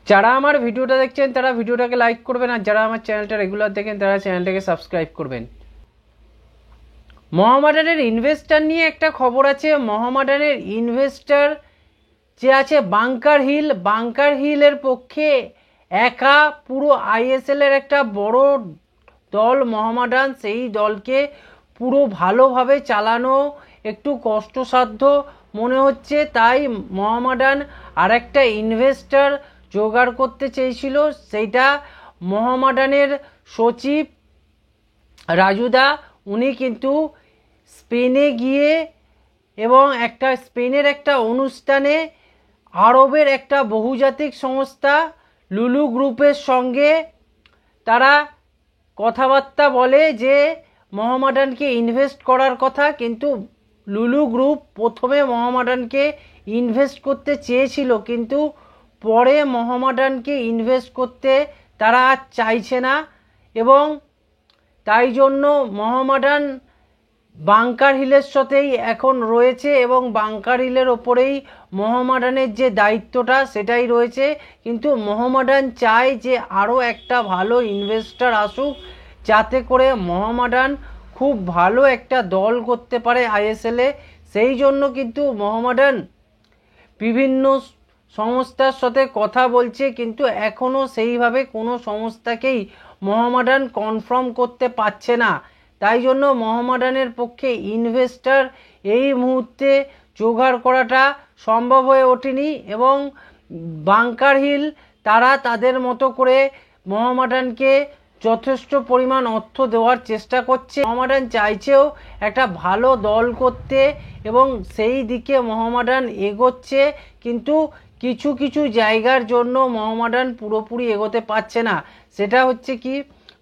যারা আমার ভিডিওটা দেখছেন তারা ভিডিওটাকে লাইক করবেন, আর যারা আমার চ্যানেলটা রেগুলার দেখেন তারা চ্যানেলটাকে সাবস্ক্রাইব করবেন। মোহামেডানের ইনভেস্টার নিয়ে একটা খবর আছে। মোহামেডানের ইনভেস্টার যে আছে বাংকার হিলের পক্ষে একা পুরো আইএসএলের একটা বড় দল মোহামেডান, সেই দলকে পুরো ভালোভাবে চালানো একটু কষ্টসাধ্য মনে হচ্ছে। তাই মোহামেডান আরেকটা ইনভেস্টর জোগাড় করতে চেয়েছিল। সেইটা মোহামেডানের সচিব রাজুদা, উনি কিন্তু স্পেনে গিয়ে এবং স্পেনের একটা অনুষ্ঠানে আরবের একটা বহুজাতিক সংস্থা লুলু গ্রুপের সঙ্গে তারা কথাবার্তা বলে যে মোহামেডানকে ইনভেস্ট করার কথা। কিন্তু লুলু গ্রুপ প্রথমে মোহামেডানকে ইনভেস্ট করতে চেয়েছিল, কিন্তু পরে মোহামেডানকে ইনভেস্ট করতে তারা আর চাইছে না, এবং তাই জন্য মোহামেডান বাংকার হিলের সাথেই এখন রয়েছে এবং বাংকার হিলের ওপরেই মোহামেডানের যে দায়িত্বটা সেটাই রয়েছে। কিন্তু মোহামেডান চায় যে আরও একটা ভালো ইনভেস্টর আসুক, যাতে করে মোহামেডান খুব ভালো একটা দল করতে পারে আইএসএলে। সেই জন্য কিন্তু মোহামেডান বিভিন্ন সংস্থার সাথে কথা বলছে, কিন্তু এখনও সেইভাবে কোনো সংস্থাকেই মোহামেডান কনফার্ম করতে পারছে না। তাই জন্য মোহামেডানের পক্ষে ইনভেস্টর এই মুহূর্তে জোগাড় করাটা সম্ভব হয়ে ওঠেনি, এবং বাংকার হিল তারা তাদের মতো করে মোহামেডানকে যথেষ্ট পরিমাণ অর্থ দেওয়ার চেষ্টা করছে। মোহামেডান চাইছেও একটা ভালো দল করতে এবং সেই দিকে মোহামেডান এগোচ্ছে, কিন্তু কিছু কিছু জায়গার জন্য মোহামেডান পুরোপুরি এগোতে পারছে না। সেটা হচ্ছে কি,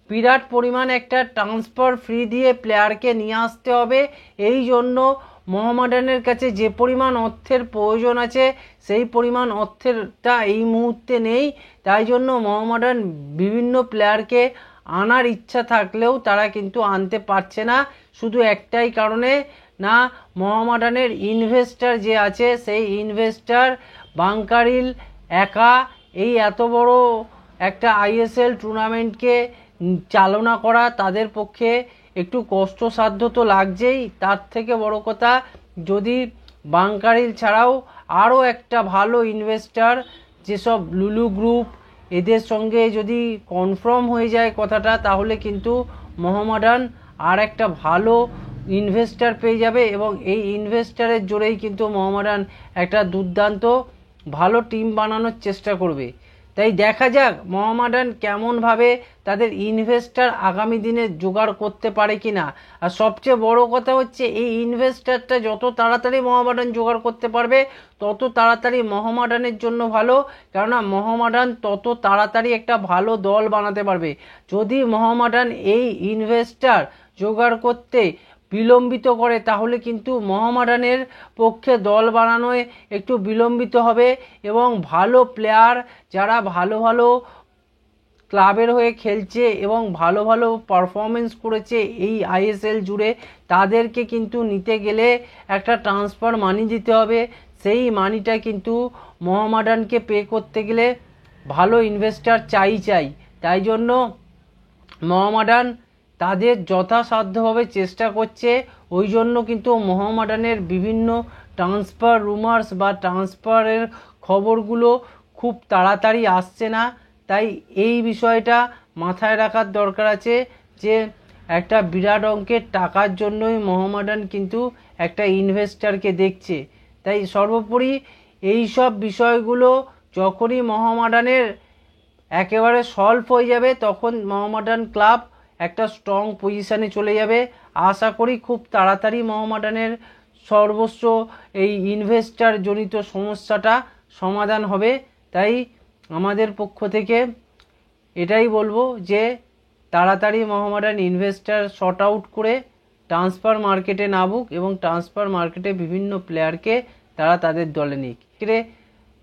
বিরাট পরিমাণ একটা ট্রান্সফার ফি দিয়ে প্লেয়ারকে নিয়ে আসতে হবে। এই জন্য মোহামেডানের কাছে যে পরিমাণ অর্থের প্রয়োজন আছে সেই পরিমাণ অর্থেরটা এই মুহূর্তে নেই। তাই জন্য মোহামেডান বিভিন্ন প্লেয়ারকে আনার ইচ্ছা থাকলেও তারা কিন্তু আনতে পারছে না, শুধু একটাই কারণে, না মোহামেডানের ইনভেস্টর যে আছে সেই ইনভেস্টর বাংকার হিল একা এই এত বড় একটা আইএসএল টুর্নামেন্টকে চালনা করা তাদের পক্ষে একটু কষ্টসাধ্য তো লাগছেই। তার থেকে বড় কথা, যদি বাংকার হিল ছাড়াও আরও একটা ভালো ইনভেস্টর, যেসব লুলু গ্রুপ এদের সঙ্গে যদি কনফার্ম হয়ে যায় কথাটা, তাহলে কিন্তু মোহামেডান আর একটা ভালো ইনভেস্টর পেয়ে যাবে, এবং এই ইনভেস্টরের জোরেই কিন্তু মোহামেডান একটা দুর্দান্ত ভালো টিম বানানোর চেষ্টা করবে। তাই দেখা যাক মোহামেডান কেমনভাবে তাদের ইনভেস্টর আগামী দিনে জোগাড় করতে পারে কিনা। আর সবচেয়ে বড় কথা হচ্ছে, এই ইনভেস্টরটা যত তাড়াতাড়ি মোহামেডান জোগাড় করতে পারবে তত তাড়াতাড়ি মোহামেডানের জন্য ভালো, কেননা মোহামেডান তত তাড়াতাড়ি একটা ভালো দল বানাতে পারবে। যদি মোহামেডান এই ইনভেস্টর জোগাড় করতে বিলম্বিত করে, তাহলে কিন্তু মোহামেডানের পক্ষে দল বানানোয় একটু বিলম্বিত হবে, এবং ভালো প্লেয়ার যারা ভালো ভালো ক্লাবের হয়ে খেলছে এবং ভালো ভালো পারফরমেন্স করেছে এই আইএসএল জুড়ে, তাদেরকে কিন্তু নিতে গেলে একটা ট্রান্সফার মানি দিতে হবে। সেই মানিটা কিন্তু মোহামেডানকে পে করতে গেলে ভালো ইনভেস্টর চাই। তাই জন্য মোহামেডান তাদের যথাসাধ্যভাবে চেষ্টা করছে। ওই জন্য কিন্তু মোহামেডানের বিভিন্ন ট্রান্সফার রুমার্স বা ট্রান্সফারের খবরগুলো খুব তাড়াতাড়ি আসছে না। তাই এই বিষয়টা মাথায় রাখার দরকার আছে যে একটা বিরাট অঙ্কের টাকার জন্যই মোহামেডান কিন্তু একটা ইনভেস্টরকে দেখছে। তাই সর্বোপরি এই সব বিষয়গুলো যখনই মোহামেডানের একেবারে সলভ হয়ে যাবে, তখন মোহামেডান ক্লাব একটা স্ট্রং পজিশানে চলে যাবে। আশা করি খুব তাড়াতাড়ি মোহামেডানের সর্বস্ব এই ইনভেস্টর জনিত সমস্যাটা সমাধান হবে। তাই আমাদের পক্ষ থেকে এটাই বলবো যে তাড়াতাড়ি মোহামেডান ইনভেস্টর শর্ট আউট করে ট্রান্সফার মার্কেটে নামুক, এবং ট্রান্সফার মার্কেটে বিভিন্ন প্লেয়ারকে তারা তাদের দলে নিক।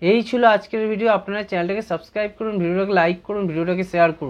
এই ছিল আজকের ভিডিও। আপনারা চ্যানেলটাকে সাবস্ক্রাইব করুন, ভিডিওটাকে লাইক করুন, ভিডিওটাকে শেয়ার করুন।